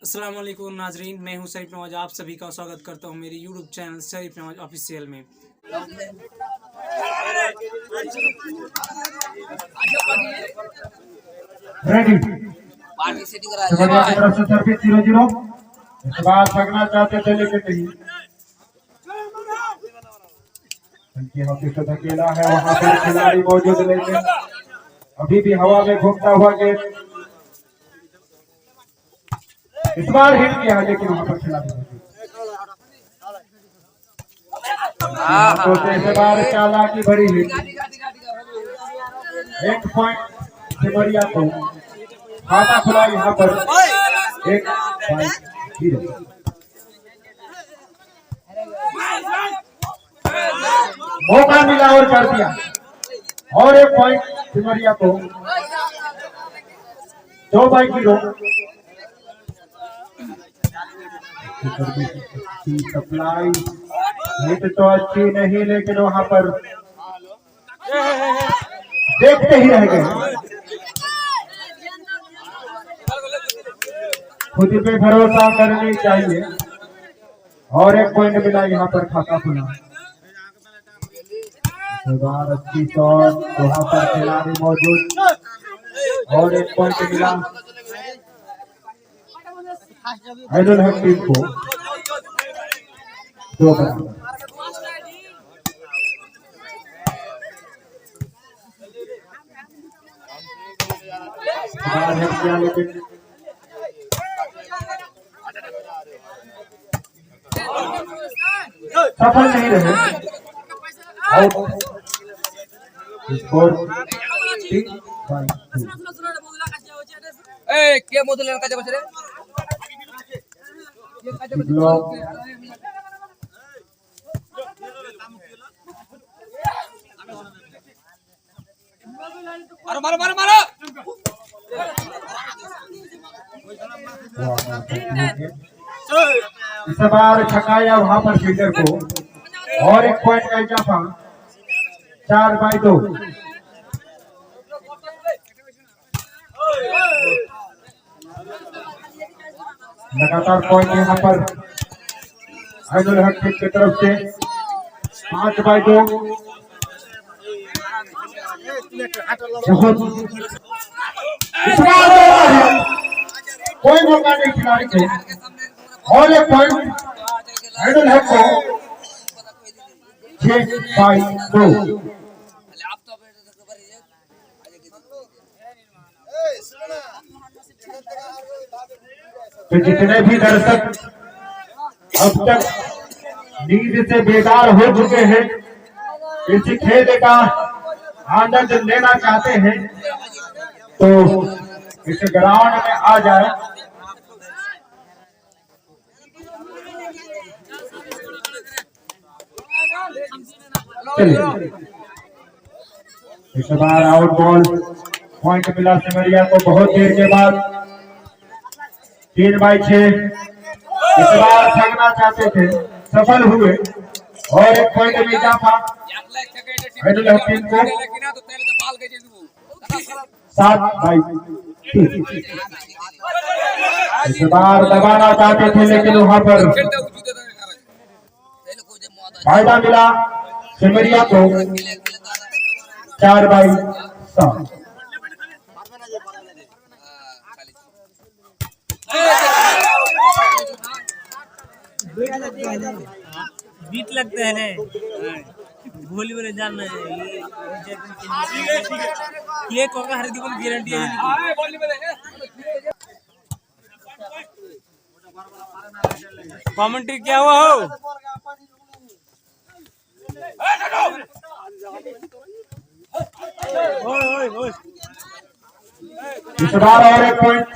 अस्सलाम वालेकुम नाजरीन, मैं हूं शरीफ नवाज। आप सभी का स्वागत करता हूं मेरे यूट्यूब चैनल शरीफ नवाज ऑफिशियल में। रेडी तरफ से सर्विस 0-0। इस बार भागना चाहते थे लेकिन नहीं। उनकी हॉकी से धकेला है, वहां पर खिलाड़ी मौजूद लेकिन अभी भी हवा में घूमता हुआ गेंद इस बार हिट किया लेकिन वहां पर खिलाड़ी मौजूद। तो इस बार चालाकी भरी हिट। 1 पॉइंट सिमरिया को खाता खुला यहाँ पर 1-0। मौका मिला और कर दिया और 1 पॉइंट सिमरिया को 2-0। सप्लाई हिट तो अच्छी नहीं लेकिन वहां पर देखते ही रह गए। खुद पे भरोसा करनी चाहिए और 1 पॉइंट मिला यहाँ पर खाता खुला। अच्छी शॉट, वहां पर खिलाड़ी मौजूद और 1 पॉइंट मिला आइडल हक टीम को 2 बराबर। लेकिन सफल नहीं रहे। स्कोर 3-2। मारो मारो मारो मारो। इस बार छकाया वहां पर फील्डर को और 1 पॉइंट का इजाफा 4-2। लगातार पॉइंट यहाँ पर आइडल हक टीम की तरफ से 5-2। कोई मौका नहीं खिलाड़ी को और 1 पॉइंट आइडल हक को 6-2। तो जितने भी दर्शक अब तक नींद से बेदार हो चुके हैं, इसी खेल का आनंद लेना चाहते हैं तो इस ग्राउंड में आ जाए। इस बार आउट बॉल पॉइंट मिला सिमरिया को बहुत देर के बाद 3-6। इस बार भागना चाहते थे, सफल हुए और 1 पॉइंट में इजाफा आइडल हक टीम को 7-3। इस बार दबाना चाहते थे लेकिन वहां पर फायदा मिला सिमरिया को 4-7। बीट लगते हैं ना भोली बोले जानना है ये कोका हर की गारंटी है। कमेंट्री क्या हुआ हो? इस बार और 1 पॉइंट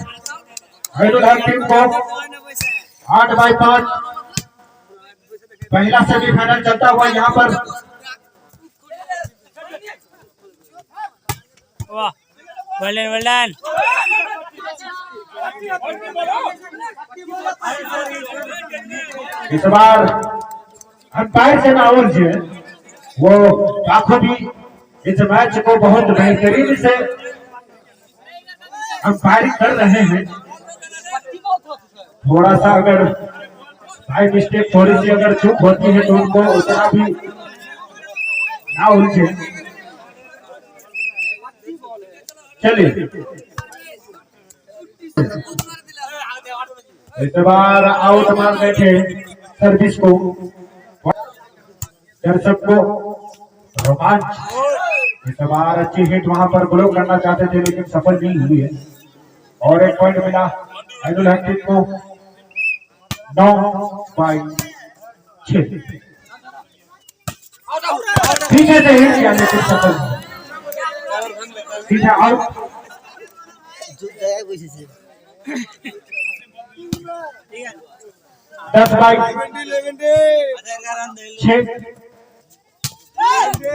आइडल हक टीम को 8-5। पहला सेमीफाइनल चलता हुआ यहाँ पर वाह वेल इस बार अंपायर से नावल जी वो काफी भी इस मैच को बहुत बेहतरीन से अंपायरिंग कर रहे हैं। थोड़ा सा अगर बाई मिस्टेक थोड़ी सी अगर चूक होती है तो उनको उतना भी ना उलझे। चलिए इस बार आउट मान बैठे सर्विस को, दर्शक को रोमांच। इस बार अच्छी हिट वहां पर ब्लॉक करना चाहते थे लेकिन सफल नहीं हुई है और एक पॉइंट मिला आइनुल हकीम को 9/6। पीछे से हिट किया लेकिन सफल सीधा आउट। 10/6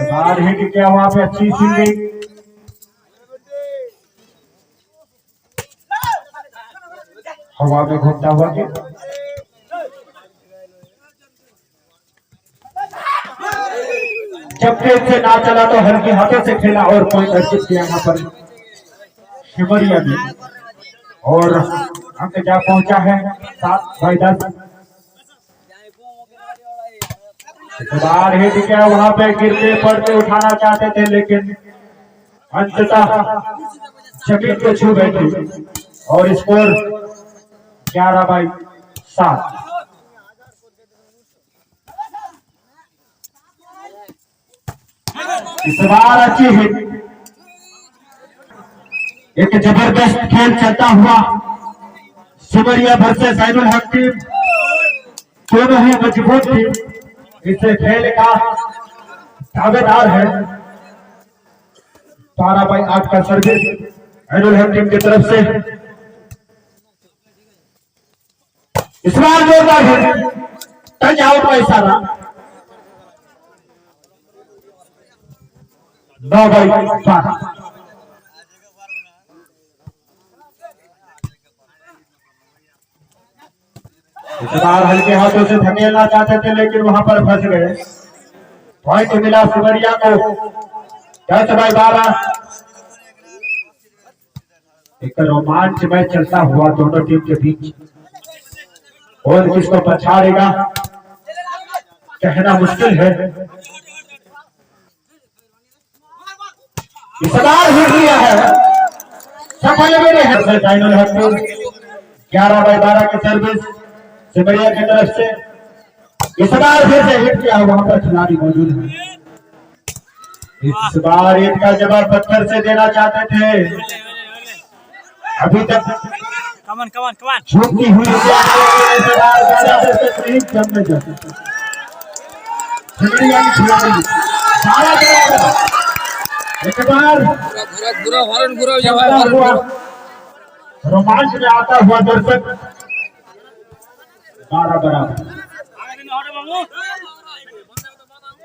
बाहर हिट किया वहां पे अच्छी फील्डिंग। हवा में घूमता हुआ के जब तेज से ना चला तो हल्की हाथों से खेला और पॉइंट अर्जित किया यहाँ पर शिमरिया में और अंक जा पहुंचा है 7/10। बाहर हिट किया वहां पे गिरते पड़ते उठाना चाहते थे लेकिन अंततः जमीन को छू बैठी और स्कोर 11/7। इस बार अच्छी हिट, एक जबरदस्त खेल चलता हुआ सिमरिया वर्सेस आइनुल हकीम, दोनों ही मजबूत टीम इस खेल का दावेदार है। 12/8 का सर्विस आइनुल हकीम की तरफ से। इस बार जोरदार हिट, टच आउट का इशारा। 9/12। इस बार हल्के हाथों से धकेलना चाहते थे लेकिन वहां पर फंस गए। पॉइंट मिला सिमरिया को 10/12। एक रोमांच मैच चलता हुआ दोनों टीम के बीच और किसको पछाड़ेगा कहना मुश्किल है। इस बार हिट लिया है, सफल मेरे है आइनुल हकीम। 11/12 की सर्विस सिमरिया की तरफ से। इस बार फिर से हिट किया, वहां पर खिलाड़ी मौजूद है। इस बार हिट का जवाब पत्थर से देना चाहते थे, अभी तक झुकती हुई सिमरिया की खिलाड़ी एक बार रोमांच में आता हुआ दर्शक 12 बराबर।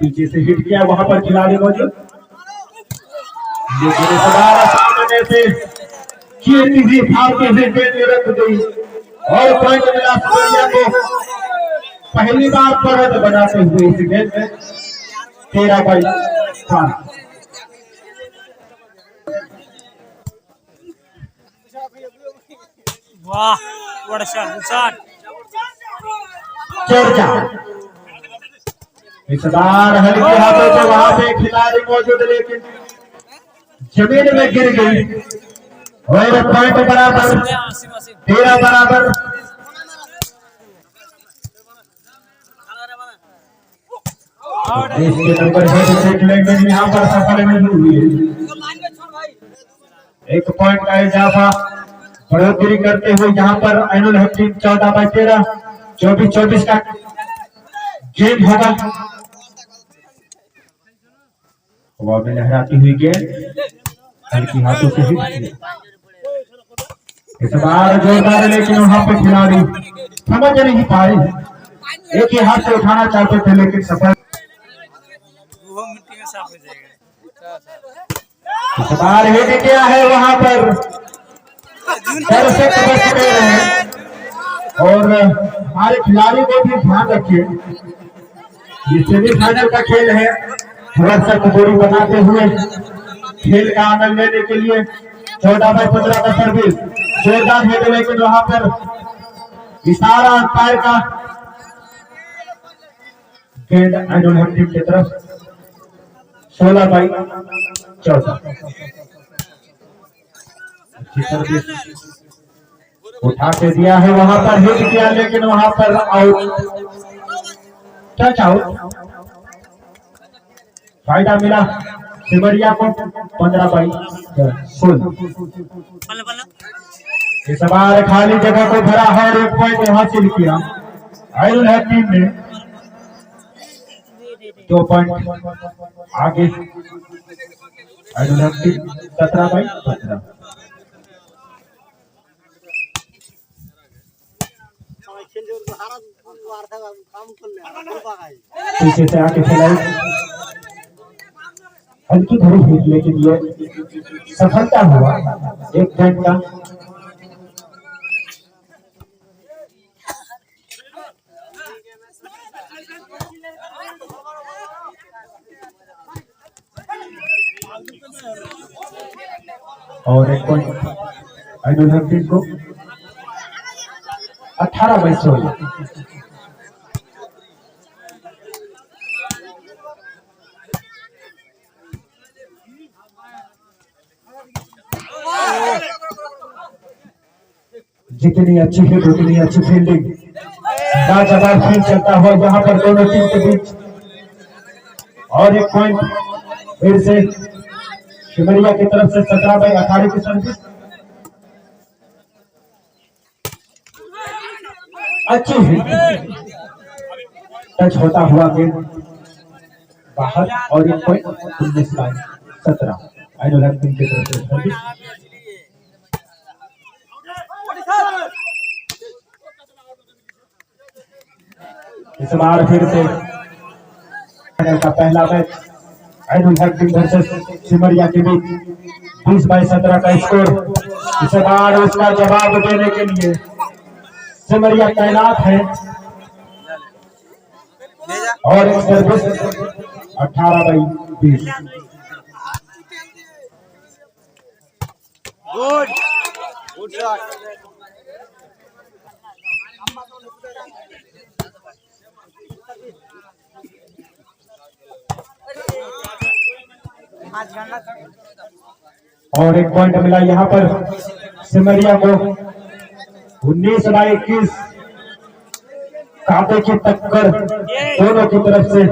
पीछे से हिट किया, वहां पर खिलाड़ी मौजूद लेकिन इस बार सामने से चीरती हुई फाड़ती हुई गेंद रख गई और पॉइंट मिला सिमरिया को। पहली बार बढ़त बनाते हुए इस गेंद में 13/5। वाह बड़ा शॉट। चर्चा इस बार हल्के हाथों से वहां पे खिलाड़ी मौजूद लेकिन जमीन में गिर गई और पॉइंट बराबर 13 बराबर। इसके नंबर है यहाँ पर सफल नहीं हुई है। एक पॉइंट का इजाफा बढ़ोतरी करते हुए यहाँ पर आइनुल हकीम 14/13 24-24 का गेम होगा। हवा में लहराती हुई गेंद हल्की हाथों से हिट। इस बार जोरदार लेकिन वहां पे खिलाड़ी समझ नहीं पाए, एक ही हाथ से उठाना चाहते थे लेकिन सफल। इस बार हिट किया है, वहां पर दर्शक बच गए हैं और हमारे खिलाड़ी को भी ध्यान रखिए, ये सेमीफाइनल का खेल है। दर्शक दूरी बनाते हुए खेल का आनंद लेने के लिए 14/15 का सर्विस जोरदार हिट लेकिन वहां पर इशारा अंपायर का गेंद आइडल हक टीम की तरफ 16/14। उठा के दिया है, वहां पर हिट किया लेकिन वहां पर आउट, टच आउट। फायदा मिला सिमरिया को 15/16। इस बार खाली जगह को भरा है और 1 पॉइंट हासिल किया आइडल हक टीम ने। 2 पॉइंट आगे आइडल हक टीम 17/15। पीछे से आके खिलाई हल्की थोड़ी हिट, लेकिन ये सफलता हुआ 1 पॉइंट का। और 1 पॉइंट आइडल हक टीम को 18/16। जितनी अच्छी हिट उतनी अच्छी फील्डिंग, लाजवाब फील्ड चलता हुआ यहाँ पर दोनों टीम के बीच। और 1 पॉइंट फिर से सिमरिया की तरफ से 17/18 की सर्विस। अच्छी हिट, टच होता हुआ गेंद बाहर और 1 पॉइंट 19/17 आइडल हक टीम की तरफ से सर्विस। इस बार फिर से का पहला मैच आइडल हक टीम वर्सेस सिमरिया के बीच 20/17 का स्कोर। इस बार उसका जवाब देने के लिए सिमरिया तैनात है और एक सर्विस 18/20। Good shot. और 1 पॉइंट मिला यहाँ पर सिमरिया को। 19/21 कांटे की टक्कर दोनों की तरफ से।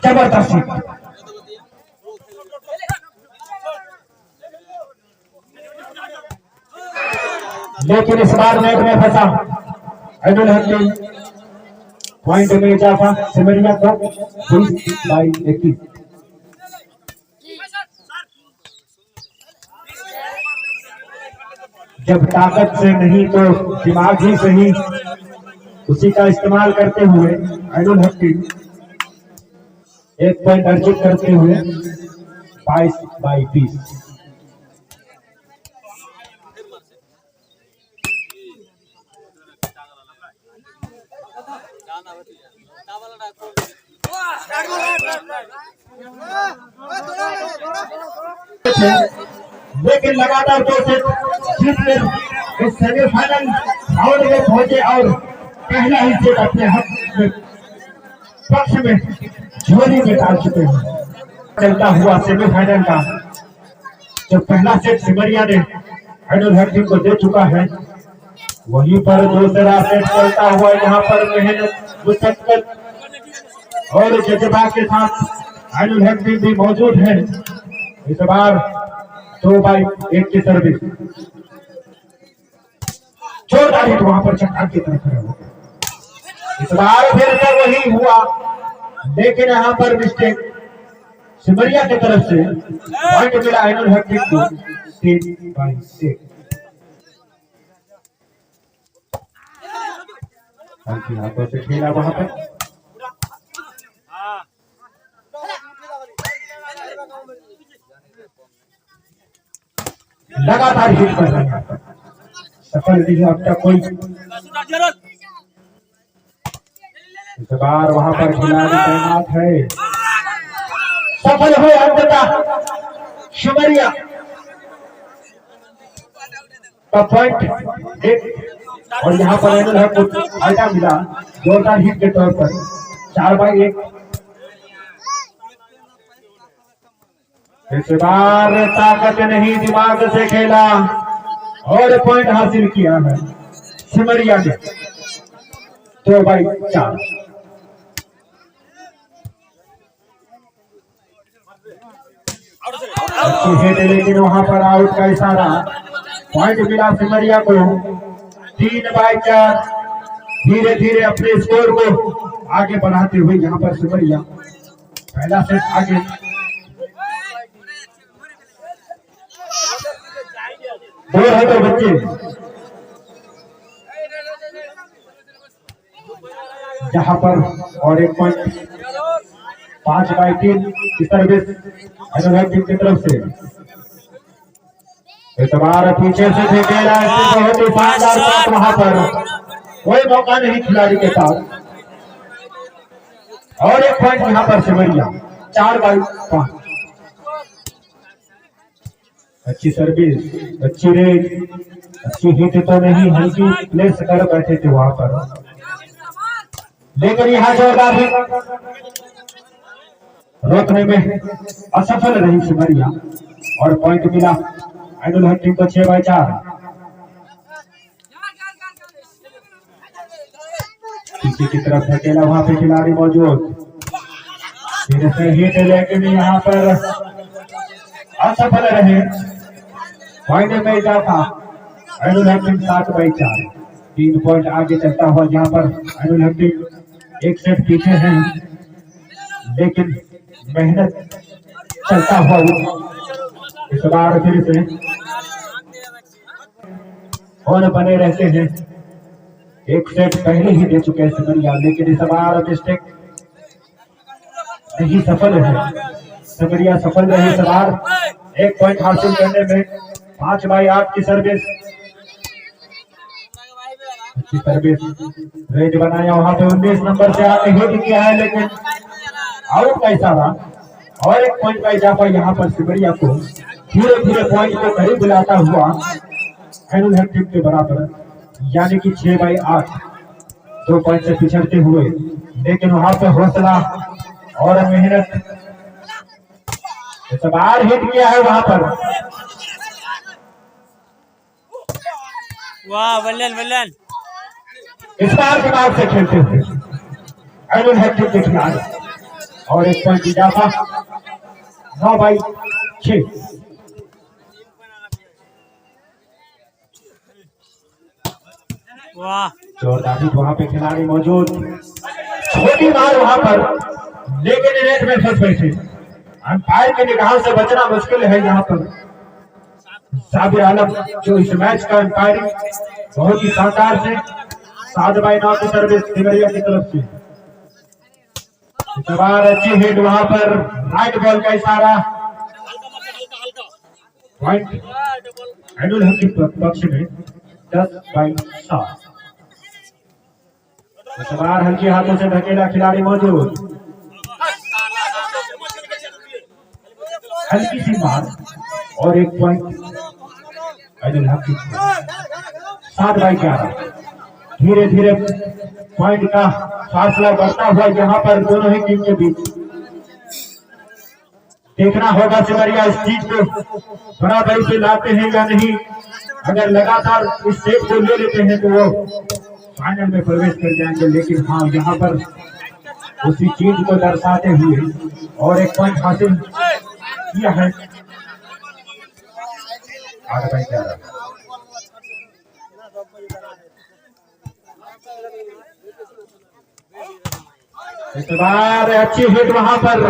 जबरदस्त, लेकिन इस बार नेट में फंसा आइडल हक टीम। पॉइंट में इजाफा सिमरिया को 20/21। जब ताकत से नहीं तो दिमाग ही सही, उसी का इस्तेमाल करते हुए आइडल हक टीम 1 पॉइंट अर्जित करते हुए 22/20। लेकिन लगातार 2 सेट जीतकर इस सेमीफाइनल राउंड में पहुंचे और पहला ही सेट अपने हक में पक्ष में झोली में डाल चुके हैं। चलता हुआ सेमीफाइनल का जो पहला सेट सिमरिया ने आइडल हक टीम को दे चुका है, वहीं पर दूसरा सेट चलता हुआ यहाँ पर मेहनत, मुशक्कत और जज्बा के साथ आइडल हक टीम भी मौजूद है। इस बार 2/1 की सर्विस। जोरदार हिट वहां पर चट्टान की तरफ खड़ा हुआ। इस बार फिर से वही हुआ, लेकिन यहाँ पर मिस्टेक सिमरिया की तरफ से। पॉइंट मिला आइडल हक टीम को 3/1। हल्की हाथों से खेला वहां पर। लगातार हिट कर रहे हैं, सफल नहीं है अब तक कोई। इस बार वहां पर खिलाड़ी तैनात है, सफल हुए अंततः सिमरिया का पॉइंट एक और यहाँ पर एनुल हक को फायदा मिला जोरदार हिट के तौर पर 4/1। इस बार ताकत नहीं दिमाग से खेला और पॉइंट हासिल किया है सिमरिया ने 2/4। लेकिन वहां पर आउट का इशारा, पॉइंट मिला सिमरिया को 3/4। धीरे धीरे अपने स्कोर को आगे बढ़ाते हुए यहाँ पर सिमरिया पहला सेट आगे। दो है तो बच्चे जहां पर और एक पॉइंट 5/3 की सर्विस टीम की तरफ से। इस बार पीछे से फेंकेला, बहुत ही शानदार शॉट, वहां पर कोई मौका नहीं खिलाड़ी के पास और एक पॉइंट यहाँ पर सिमरिया 4/5। अच्छी सर्विस, अच्छी रेड, अच्छी हिट तो नहीं, हल्की प्लेस कर बैठे थे वहां पर, लेकिन यहाँ जोरदार हिट रोकने में असफल रही सिमरिया और पॉइंट मिला एनुल हक टीम को 6/4। पीछे की तरफ धकेला, वहां पे खिलाड़ी मौजूद, फिर से हिट लेकिन यहाँ पर असफल रहे। पॉइंट में इजाफा एनुल हक टीम 7/4। 3 पॉइंट आगे चलता हुआ यहाँ पर एनुल हक टीम एक सेट पीछे है, लेकिन मेहनत चलता हुआ इस बार फिर से और बने रहते हैं। एक सेट पहले ही दे चुके हैं सिमरिया, लेकिन इस बार मिस्टेक नहीं सफल है सिमरिया, सफल रहे इस बार एक पॉइंट हासिल करने में। 5/8 की सर्विस, अच्छी सर्विस, रेड बनाया वहां पे 19 नंबर से आके हिट किया है, लेकिन आउट का इशारा और एक पॉइंट का इजाफा यहाँ पर सिमरिया को धीरे धीरे पॉइंट को करीब लाता हुआ एनुल हक टीम के बराबर, यानी कि 6/8। 2 पॉइंट से पिछड़ते हुए, लेकिन वहां पे हौसला और मेहनत, इस बार हिट किया है वहां पर। वाह बल्लन बल्लन, इस बार दिमाग से खेलते हुए एनुल हक टीम के खिलाड़ी और एक पॉइंट इजाफा 9/6। वाह जोरदार वहां पे खिलाड़ी मौजूद, छोटी मार वहां पर, लेकिन नेट में फंस बैठे। अंपायर की निगाह से बचना मुश्किल है यहाँ पर। साबिर आलम जो इस मैच का अंपायरिंग बहुत ही शानदार से 7/9 की सर्विस सिमरिया की तरफ से। इस बार अच्छी हिट वहां पर, राइट बॉल का इशारा, पॉइंट एनुल हक के पक्ष में 10/7। इस बार हल्के हाथों से धकेला खिलाड़ी मौजूद, हल्की सी मार और एक पॉइंट एनुल हक 7/11। धीरे धीरे पॉइंट का फासला बढ़ता हुआ यहाँ पर दोनों ही टीम के बीच। देखना होगा सिमरिया इस चीज को बराबरी से लाते हैं या नहीं। अगर लगातार इस सेट को ले लेते हैं तो वो फाइनल में प्रवेश कर जाएंगे, लेकिन हाँ यहाँ पर उसी चीज को दर्शाते हुए और एक पॉइंट हासिल किया है 8/11। इस बार अच्छी हिट वहां पर,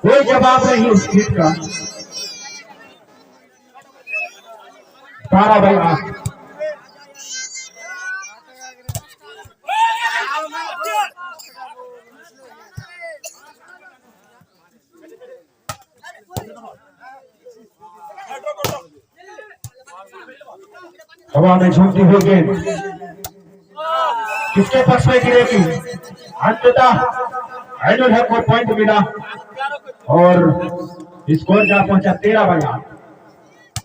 कोई जवाब नहीं उस हिट का। 12/8। हवा में झूमती हुई गेंद किसके पक्ष में गिरेगी? अंततः एनुल हक को पॉइंट मिला और स्कोर जा पहुंचा 13/8।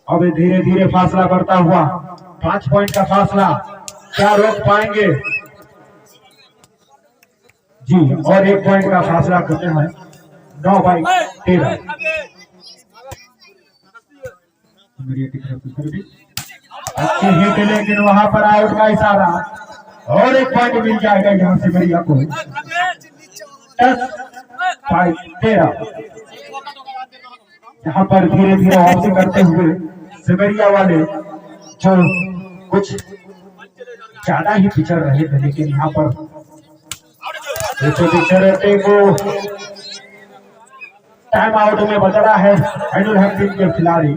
अब धीरे धीरे फासला बढ़ता हुआ 5 पॉइंट का फासला, क्या रोक पाएंगे जी? और 1 पॉइंट का फासला करते हैं 9/13। अच्छी हिट, लेकिन वहां पर आउट का इशारा और 1 पॉइंट मिल जाएगा यहाँ से सिमरिया को। 10/13। यहाँ पर धीरे धीरे वापसी करते हुए सिमरिया वाले जो कुछ ज्यादा ही पिछड़ रहे थे, लेकिन यहाँ पर पिछड़ते को टाइम आउट में बदला है एनुल हक टीम के खिलाड़ी।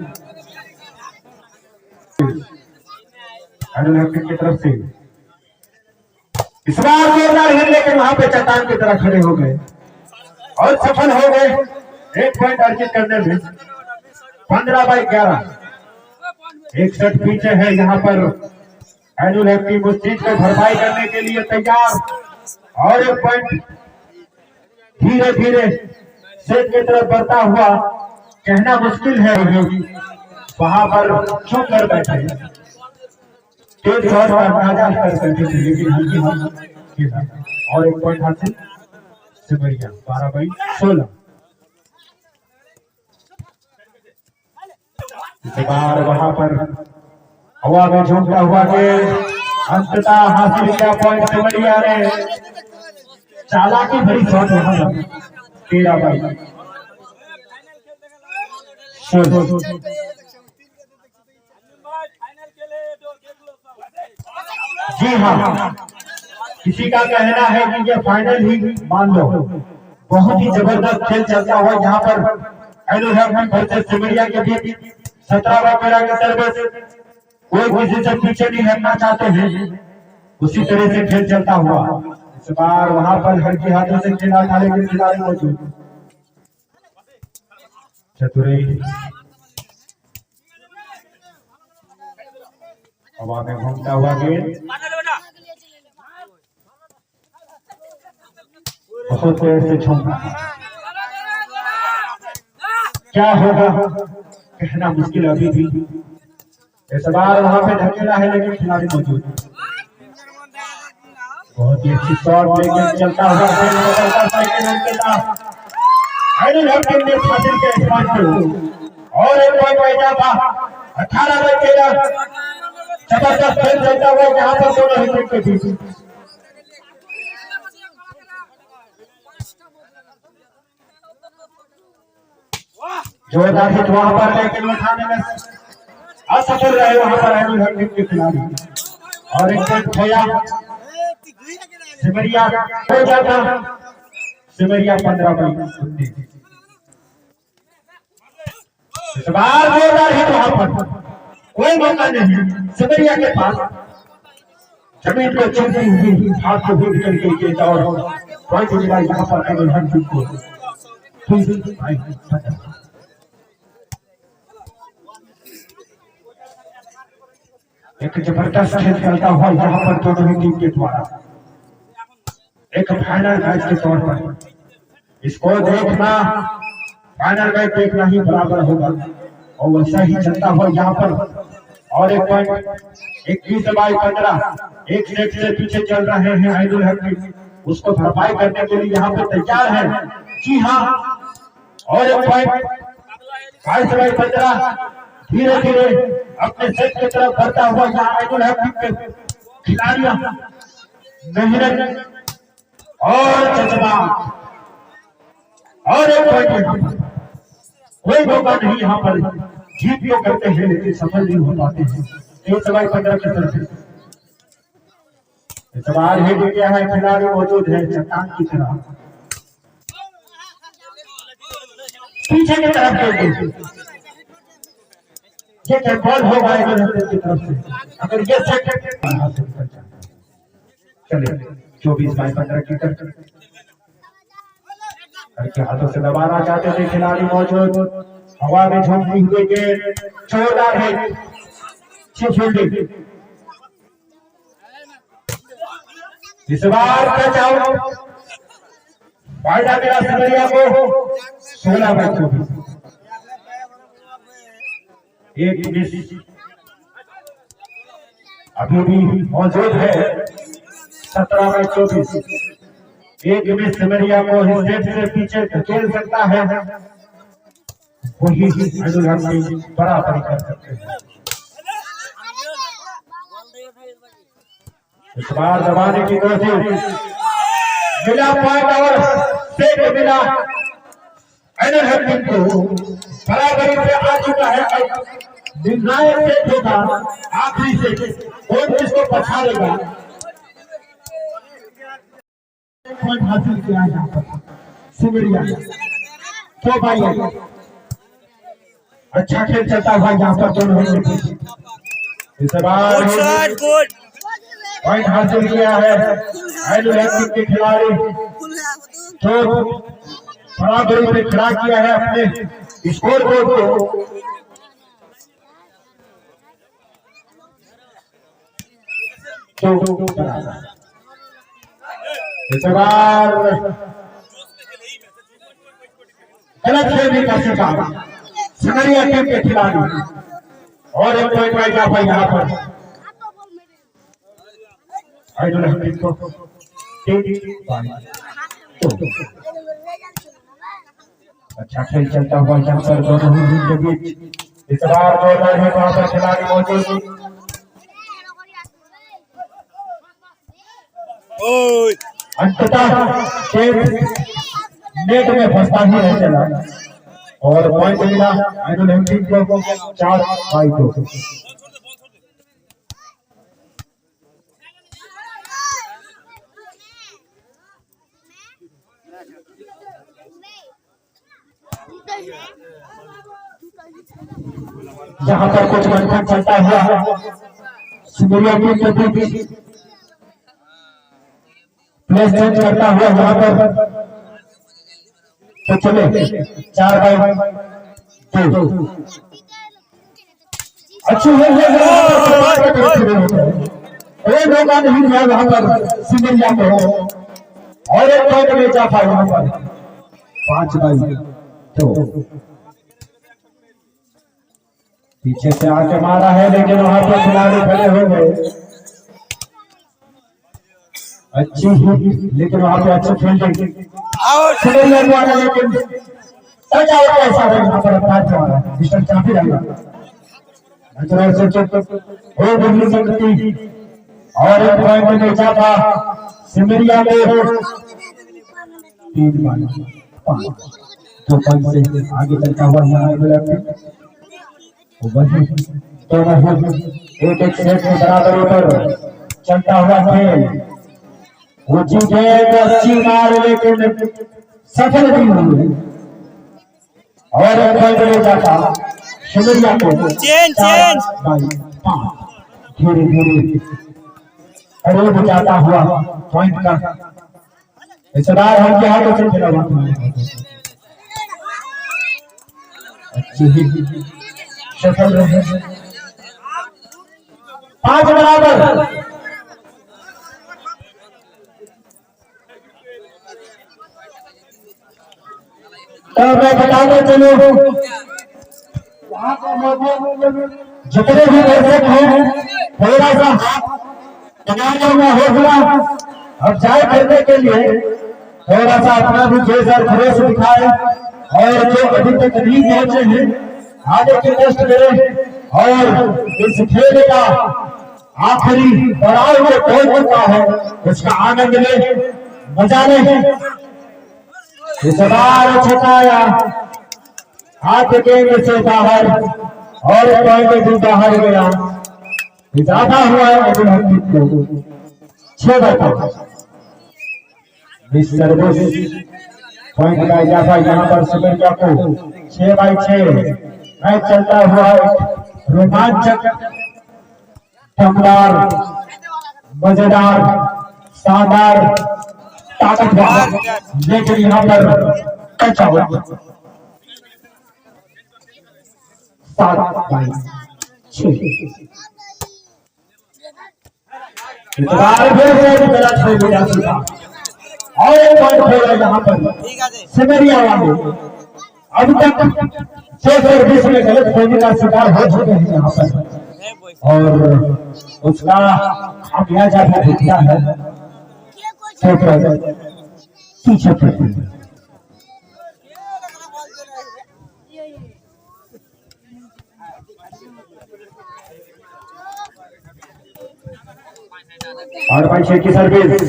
एनुल हक टीम की तरफ से इस बार जोरदार हिट, लेकिन वहां पे चट्टान की तरह खड़े हो गए और सफल हो गए 1 पॉइंट अर्जित करने में। 15/11। 61 पीछे है यहाँ पर एनुल हक टीम उस चीज को भरपाई करने के लिए तैयार और 1 पॉइंट धीरे धीरे सेट की तरफ बढ़ता हुआ कहना मुश्किल है। वहां पर चुप कर बैठे, तेज शॉट का अंदाजा करते थे, लेकिन हल्की और 1 पॉइंट हासिल सिमरिया। 12/16। इस बार वहां पर हवा में झूमता हुआ गेंद अंततः हासिल किया पॉइंट सिमरिया ने। चालाकी भरी शॉट वहां 13/16। जी हाँ, किसी का कहना है कि ये फाइनल ही मान लो। बहुत ही जबरदस्त खेल चलता हुआ यहाँ पर एनुल हक वर्सेस सिमरिया के बीच 17/13 के सर्विस। कोई किसी से पीछे नहीं हटना चाहते हैं, उसी तरह से खेल चलता हुआ। इस बार वहां पर हल्की हाथों से खेला था, लेकिन खिलाड़ी मौजूद। चतुरई हवा में घूमता हुआ गेंद बहुत देर से झूमता, क्या होगा कहना मुश्किल अभी भी। इस बार वहां पे धकेला है, लेकिन खिलाड़ी मौजूद। बहुत ही अच्छी शॉट लेकर चलता हुआ एनुल हक टीम ने हासिल किया इस मैच को और 1 पॉइंट बचा था। 18/13। जबरदस्त खेल चलता हुआ यहाँ पर दोनों ही टीम के बीच। जोरदार हिट वहां पर, लेकिन उठाने में असफल रहे वहां पर एनुल हक टीम के खिलाड़ी और 1 पॉइंट खोया। सिमरिया हो जाता, सिमरिया 15/19। इस बार जोरदार हिट वहां पर, कोई मौका नहीं सिमरिया के पास। जमीन को छूती हुई हाथ को भी निकल गई और पॉइंट मिला यहाँ पर एनुल हक टीम को। एक जबरदस्त खेल चलता हुआ यहाँ पर दोनों ही टीम के द्वारा एक फाइनल मैच के तौर पर। इसको देखना, फाइनल मैच देखना ही बराबर होगा और वैसा ही चलता हुआ यहाँ पर और 1 पॉइंट 21/15। 1 सेट से पीछे चल रहे हैं एनुल हक टीम, उसको भरपाई करने के लिए यहाँ पे तैयार है। जी हाँ, और 1 पॉइंट 22/15 धीरे धीरे अपने सेट की तरफ बढ़ता हुआ यहाँ एनुल हक टीम के खिलाड़ियों मेहनत और जज्बा और 1 पॉइंट। कोई मौका नहीं यहाँ पर, जीत को करते हैं लेकिन सफल नहीं हो पाते हैं। 23/15 की तरफ इस बार ही गया है, खिलाड़ी मौजूद है चट्टान की तरह पीछे की तरफ। ये बॉल होगा एनुल हक की तरफ से, अगर ये सेट चले 24/15 की तरफ करके हाथों से दबाना चाहते थे खिलाड़ी मौजूद। हवा में झूमती हुई गेंद, जोरदार है, अच्छी फील्डिंग। इस बार टच आउट, फायदा मिला सिमरिया को। 16/24। एक मिस अभी भी मौजूद है 17-24। एक में सिमरिया को हिस्सेट से पीछे धकेल सकता है, वही अनुराग बराबरी कर सकते हैं। इस बार दबाने की कोशिश, मिला पॉइंट और सेट मिला अनुराग को, बराबरी पे आ चुका है। निर्णायक सेट होगा आखिरी सेट, कौन किसको पछाड़ेगा। पॉइंट हासिल किया यहाँ पर सिमरिया तो भाई अच्छा खेल चलता हुआ यहाँ पर दोनों इस बार पॉइंट हासिल किया है के खिलाड़ी, तो बराबरी में खड़ा किया है अपने स्कोर बोर्ड को। इस बार गलत खेलने का शिकार सिमरिया टीम के खिलाड़ी, और एक पॉइंट का इजाफा यहाँ पर अच्छा खेल चलता हुआ यहाँ पर दोनों ही के बीच। इस बार जोरदार है वहां पर खिलाड़ी मौजूद, अंततः नेट में फंसता ही रह चला और पॉइंट मिला अनुलैंडिक को 4-2। जहां पर कुछ मंथन चलता हुआ सिमरिया टीम के बीच प्लेस चेंज करता हुआ यहाँ पर, तो चले 4-2। अच्छी मौका नहीं दिया वहां पर सिमरिया को, और एक पॉइंट में इजाफा यहाँ पर 5-2। पीछे से आके मारा है लेकिन वहां पर खिलाड़ी खड़े हो गए, अच्छी ही लेकिन वहां पे अच्छी फील्डिंग, लेकिन ऐसा यहाँ पर डिस्टेंस काफी रहेगा और एक पॉइंट में इजाफा सिमरिया में 3-5 तो पॉइंट से आगे चलता हुआ यहाँ एक सेट में बराबरी पर चलता हुआ खेल, ऊंची गेंद अच्छी मार लेकिन सफल नहीं हुई, और एक पॉइंट ले जाता सिमरिया को 4-5। धीरे धीरे करीब जाता हुआ पॉइंट का इस बार हम क्या हाथों से खेला हुआ अच्छी ही सफल रहे 5 बराबर। तो मैं बताने चलूं जितने भी दर्शक हैं थोड़ा सा हाथ में हौसला अफजाई करने के लिए थोड़ा सा अपना भी जोश और खरोश दिखाए, और जो अभी तक नहीं पहुंचे हैं आगे की टेस्ट करें और इस खेल का आखिरी पड़ाव में पहुंच चुका है उसका आनंद ले, मजा ले। इस बार छकाया हाथ गेंद से बाहर और पॉइंट भी बाहर गया, इजाफा हुआ है अभिनंदन को 6-5। पॉइंट का इजाफा यहाँ पर सिमरिया को 6-6। मैच चलता हुआ रोमांचक, दमदार, मजेदार, शानदार, ताकतवर, लेकिन यहाँ पर टच आउट 7-6। और एक पॉइंट खेला यहाँ पर सिमरिया वाले अब तक 620 में गलत होने का शिकार हो चुके हैं यहाँ पर, और उसका खामियाजा भी दिखता है। पीछे और भाई शेख की सर्विस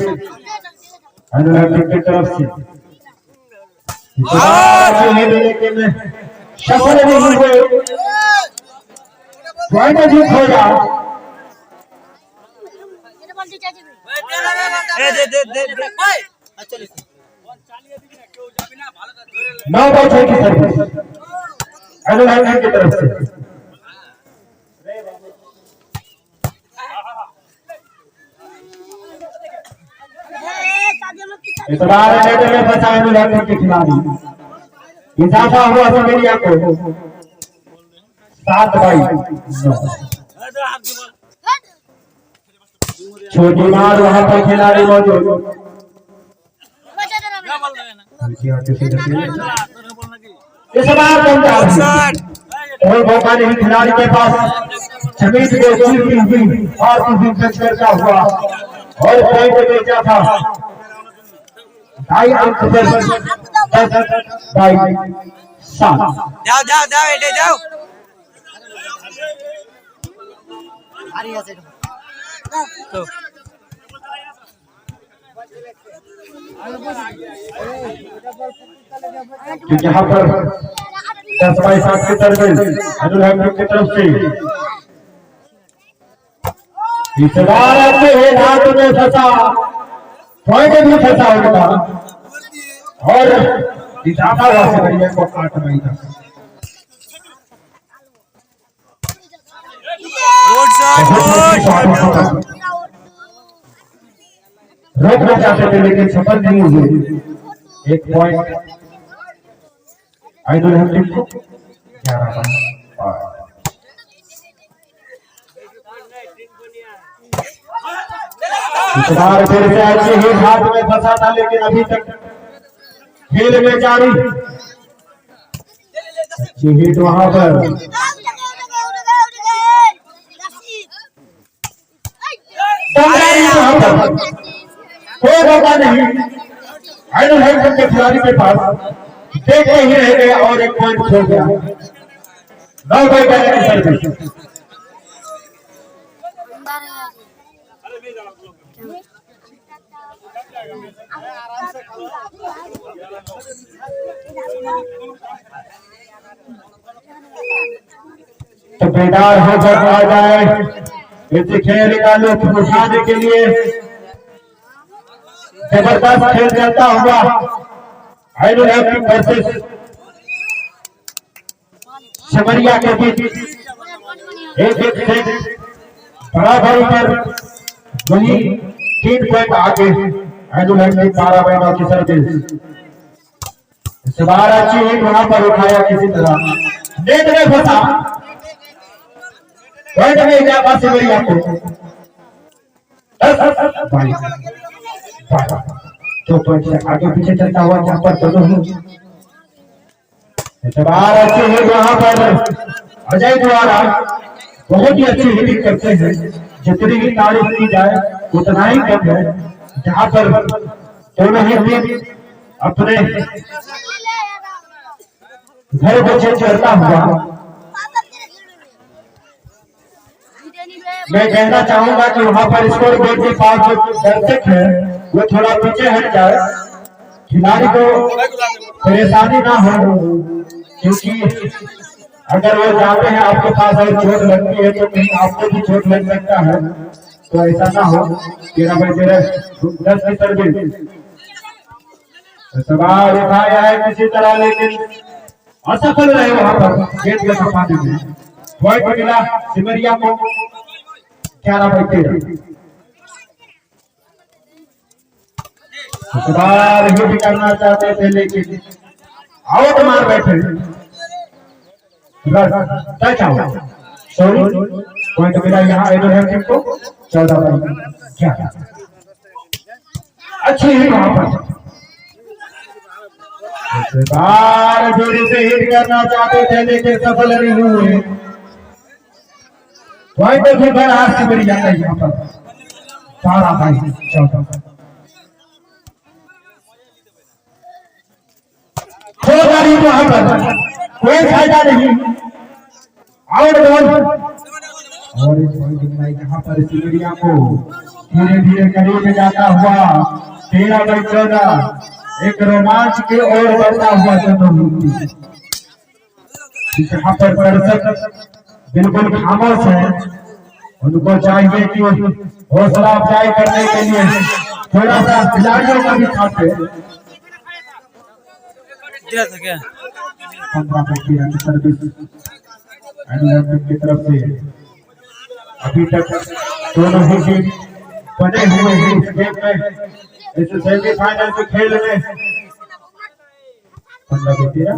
की तरफ से लेकिन सफल नहीं हुए। पॉइंट जीत हो गया। नौ बाई छह की सर्विस की तरफ से इस बार नेट में फंसा अनुराग के खिलाड़ी इजाफा हुआ सिमरिया को 7-9। छोटी मार वहां पर खिलाड़ी मौजूद। इस बार और मौका नहीं खिलाड़ी के पास। जमीन को चीरती हुई और करता हुआ और पॉइंट बेचा था। 2.5 अंक पर 10-7। जाओ जाओ जाओ बेटे जाओ। यहाँ पर 10/7 की सर्विस अनुराग की तरफ से इस बार आते हुए हाथ में फंसा। पॉइंट भी फंसा उनका और इजाफा हुआ सिमरिया को 8 महीना। रोकना चाहते थे लेकिन सफल नहीं हुए। 1 पॉइंट आइडल हम टीम को 11 रन। इस बार फिर से अच्छे ही हाथ में फंसा था लेकिन अभी तक खेल में जारी। अच्छी हिट वहां पर कोई मौका नहीं। आइडल हेल्थ के खिलाड़ी के पास देखते ही रह गए और 1 पॉइंट छोड़ गया। 9 बाई 11 की सर्विस। तो बेदार होकर आ जाए इस खेल का लुत्फ उठाने के लिए। जबरदस्त खेल चलता हुआ आइडल वर्सेस सिमरिया के बीच 1-1 से बराबर पर वही 3 पॉइंट आगे आइडल 12/9 की सर्विस। इस बार अच्छी हिट वहां पर उठाया किसी तरह नेट में फंसा। पॉइंट में इजाफा सिमरिया को 10-22। 2 पॉइंट से आगे पीछे चलता हुआ जहां पर दोनों ही इस बार अच्छी हिट वहां पर अजय द्वारा बहुत ही अच्छी हिटिंग करते हैं। जितनी ही तारीफ की जाए उतना ही कम है। जहां पर दोनों ही टीम अपने घर बच्चे चलता हुआ मैं कहना चाहूंगा कि वहां पर स्कोर बोर्ड के पास जो दर्शक है वो थोड़ा पीछे हट जाए। खिलाड़ी को परेशानी ना हो क्योंकि अगर वो जाते हैं आपके पास और चोट लगती है तो कहीं आपको भी चोट लग सकता है। तो ऐसा ना हो। 13/10 की सर्विस। सवाल उठाया है किसी तरह लेकिन असफल रहे वहां पर गेट में छपाने में। पॉइंट मिला सिमरिया को 11/13। सवाल हिट करना चाहते थे लेकिन आउट मार बैठे। Touch out sorry. पॉइंट मिला यहाँ आइडल को 14/11। अच्छी हिट वहां पर। बार जोड़ी से हिट करना चाहते थे लेकिन सफल नहीं हुए। पॉइंट भी बड़ा सिमरिया का यहाँ पर 12-14 वहां पर कोई फायदा नहीं। आउट बॉल और इस पॉइंट में यहाँ पर सिमरिया को धीरे धीरे करीब जाता हुआ 13-14 एक रोमांच की ओर बढ़ता हुआ दोनों यहाँ पर दर्शक बिल्कुल खामोश है। उनको चाहिए कि हौसला अफजाई करने के लिए थोड़ा सा खिलाड़ियों का भी साथ है। 15 रन सर्विस की तरफ से अभी तक दोनों ही टीम बने हुए हैं इस गेम में, इस सेमीफाइनल के खेल में। 15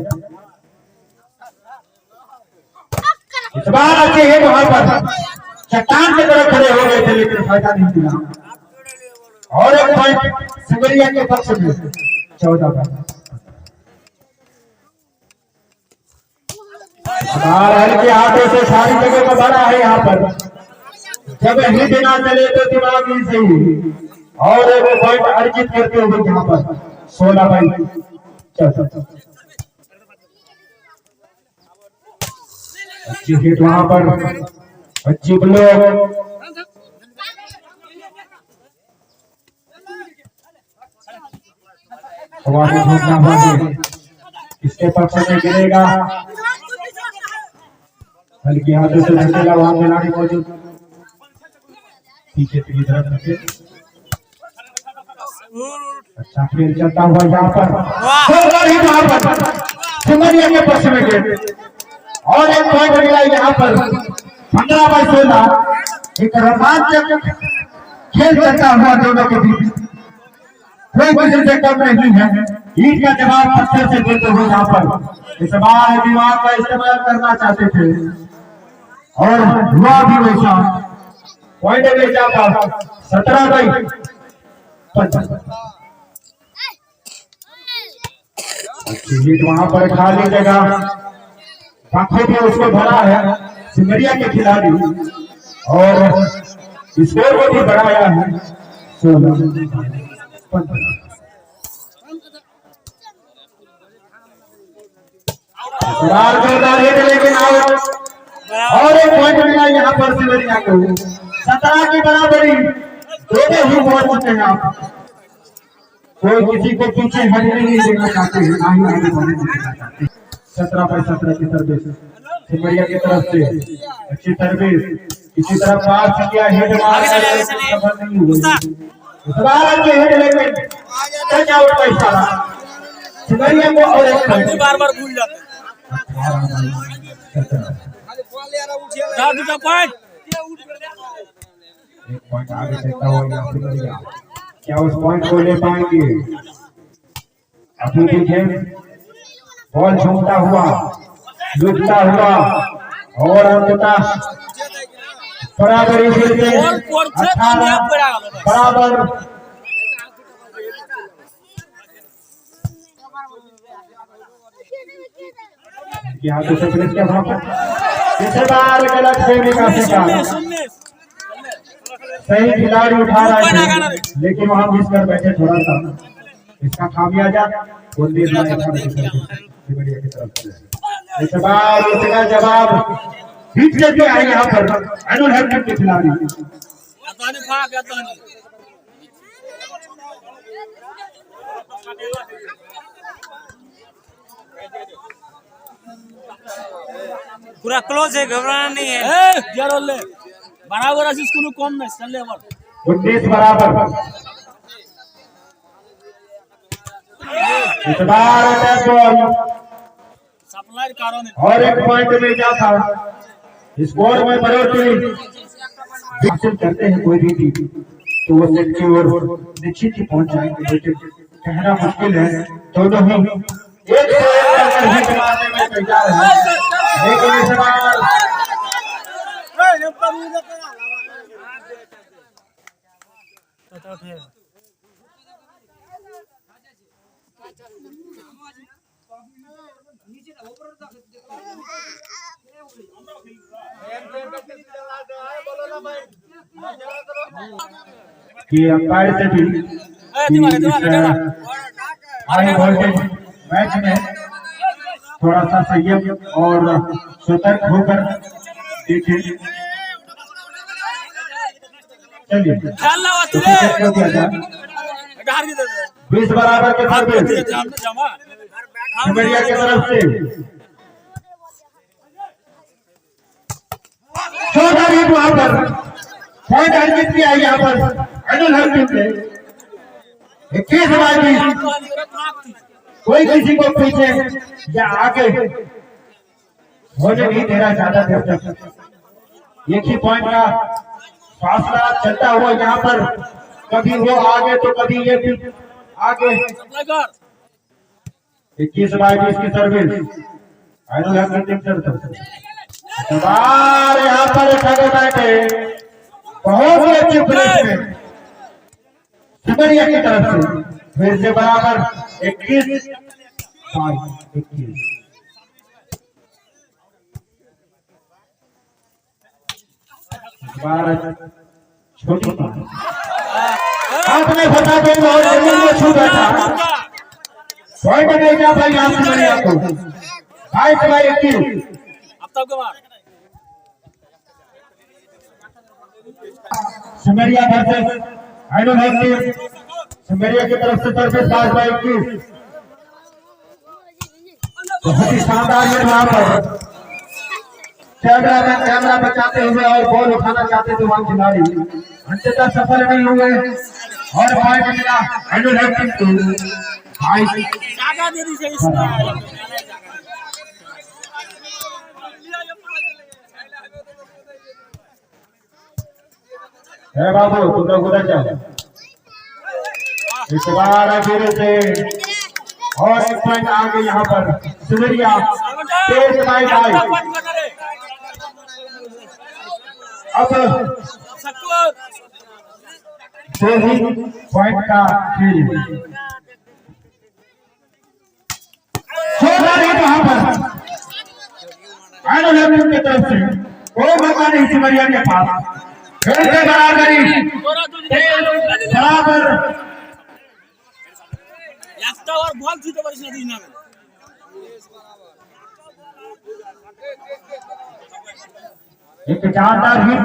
इस बार अच्छे हैं वहां पर चट्टान की तरफ खड़े हो गए थे लेकिन फायदा नहीं मिला। और एक पॉइंट सिमरिया के पक्ष में 14 पर हल्के हाथों से सारी जगह पर बड़ा है यहाँ पर। जब ही बिना चले तो दिमाग ही सही। और एक पॉइंट अर्जित करते हुए यहाँ पर 16 अच्छी हिट वहां पर अच्छी ब्लॉक। इसके पक्ष में गिरेगा। हल्की हाथों से झंडेला वहां खिलाड़ी मौजूद पीछे की तरफ। अच्छा खेल चलता हुआ यहाँ पर सिमरिया के पक्ष में गेट और एक पॉइंट मिला यहाँ पर 15-16 एक रोमांचक खेल चलता हुआ दोनों के बीच। कोई किसी से कम नहीं है। ईट का जवाब पत्थर से देते हुए यहाँ पर इस बार दिमाग का इस्तेमाल करना चाहते थे और हुआ भी वैसा। पॉइंट में जाता 17-15 अच्छी हीट वहां पर खाली जगह आंखों में उसको भरा है सिमरिया के खिलाड़ी और स्कोर को भी बढ़ाया है 16-15। जोरदार हिट लेकिन आउट और एक पॉइंट मिला यहाँ पर सिमरिया को। 17 की बराबरी दोनों ही पहुंच चुके हैं। आप कोई किसी को पीछे हटने नहीं देना चाहते हैं, ना ही आगे बढ़ने देना चाहते हैं। 17-17 की सर्विस सिमरिया की तरफ से अच्छी सर्विस किसी तरफ पास किया हिट नहीं हुई। सवाल के हिट लेकिन टच आउट का इशारा सिमरिया को और एक बार भूल जाते एक पॉइंट आगे देता हुआ सिमरिया क्या उस पॉइंट को ले पाएंगे। अभी भी गेम बॉल झूमता हुआ लुटता हुआ और अंततः बराबरी से 18 बराबर। हाथों से फिनिश किया वहां पर इस बार गलत फहमी का शिकार। सही खिलाड़ी उठा रहा है लेकिन वहां मिस कर बैठे थोड़ा सा। इसका खामियाजा सिमरिया की तरफ से। इस बार उसका जवाब हिट लेके आए यहाँ पर अनुल हरकत के खिलाड़ी। पूरा क्लोज है, घबराना नहीं है। बराबर इसको कम नहीं चल 19 बराबर। इस बार सप्लाई कारण और एक पॉइंट में क्या था स्कोर में बढ़ोतरी हासिल करते हैं कोई भी टीम तो वो सेट की ओर निश्चित ही पहुंच जाएंगे। लेकिन कहना मुश्किल है दोनों ही एक मारने में तैयार है लेकिन इस बार कि अंपायर से भी हाई वोल्टेज मैच में थोड़ा सा संयम और सतर्क होकर देखें। चलिए 20 बराबर के सर्विस सिमरिया की तरफ से चौधरी वहां पर पॉइंट अर्जित किया यहाँ पर अनिल हरदीप ने 21 कोई किसी को पीछे या आगे होने नहीं दे रहा ज्यादा देर तक। एक ही पॉइंट का फासला चलता हुआ यहाँ पर कभी वो आगे तो कभी ये भी आगे। 21-22 की सर्विस अनिल हरदीप सवार यहाँ पर खड़े बैठे बहुत ही अच्छे प्लेस में सिमरिया की तरफ से फिर से बराबर 21 छोटी आपने फंसा दे और जमीन में छू बैठा पॉइंट नहीं जा पाई आप सिमरिया को 22-21। सिमरिया वर्सेस अनिल हरदीप सिमरिया की तरफ से सर्विस 22-21। बहुत ही शानदार ये वहां पर कैमरा बचाते हुए और बॉल उठाना चाहते थे वहां खिलाड़ी अंततः सफल नहीं हुए और पॉइंट मिला अनिल हरदीप है बाबू तुम लोग उधर जाओ। इस बार फिर से और एक पॉइंट आगे यहाँ पर सिमरिया 23-22। अब 2 ही पॉइंट का खेल वहां पर अनिल हरदीप की तरफ से कोई मौका नहीं सिमरिया के पास। फिर से बराबरी बराबर बॉल जीते पारिस ना दिना एक जानदार हिट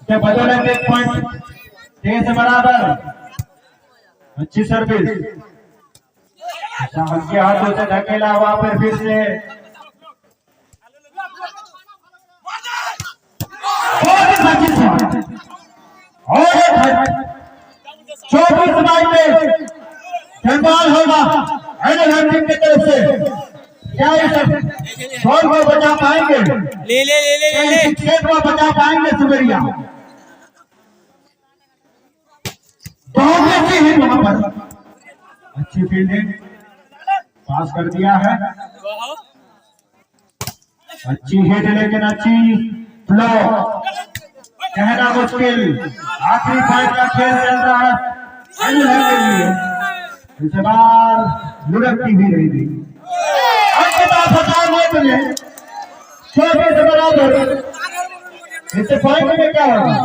के बदौलत 1 पॉइंट 23 बराबर। अच्छी सर्विस हल्के हाथों से धकेला हुआ पर फिर से और 24 में जंगल होगा अनिल हरदीप की तरफ से। क्या इस बॉल को बचा पाएंगे? ले खेल को बचा पाएंगे सिमरिया? बहुत अच्छी हिट वहां पर अच्छी फील्डिंग पास कर दिया है। अच्छी हिट लेकिन अच्छी फ्लो कहना मुश्किल। आखिरी पॉइंट का खेल चल रहा है अनिल हरदीप के लिए। इस बार लुढ़कती भी रही थी मिले 24 बराबर। इससे पॉइंट में क्या होगा?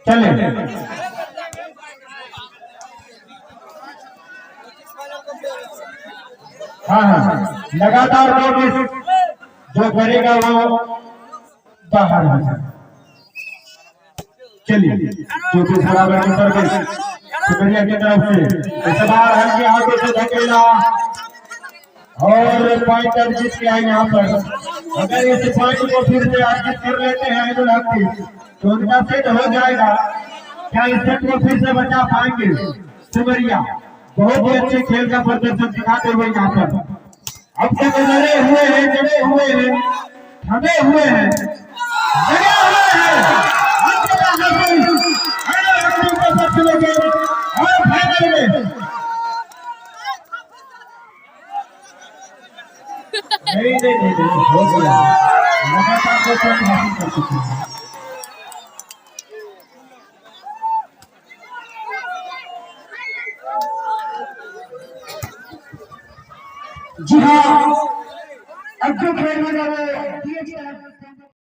चले हाँ लगातार जो करेगा वो बाहर हो जाए। चलिए जो भी बराबर की सर्विस सिमरिया की तरफ से इस बार हल्के हाथों से धकेला और पॉइंट अर्जित किया यहाँ पर। अगर इस पॉइंट को फिर से अर्जित कर लेते हैं अनिल हरदीप तो उनका सेट हो जाएगा। क्या इस सेट को फिर से बचा पाएंगे सिमरिया? बहुत ही अच्छे खेल का प्रदर्शन दिखाते हुए यहाँ पर अब तक लड़े हुए हैं, जड़े हुए हैं, थमे हुए हैं, लगे हुए हैं। और फाइनल में नहीं हो गया लगातार को हासिल कर चुके हैं। जी हाँ, अब जो खेल में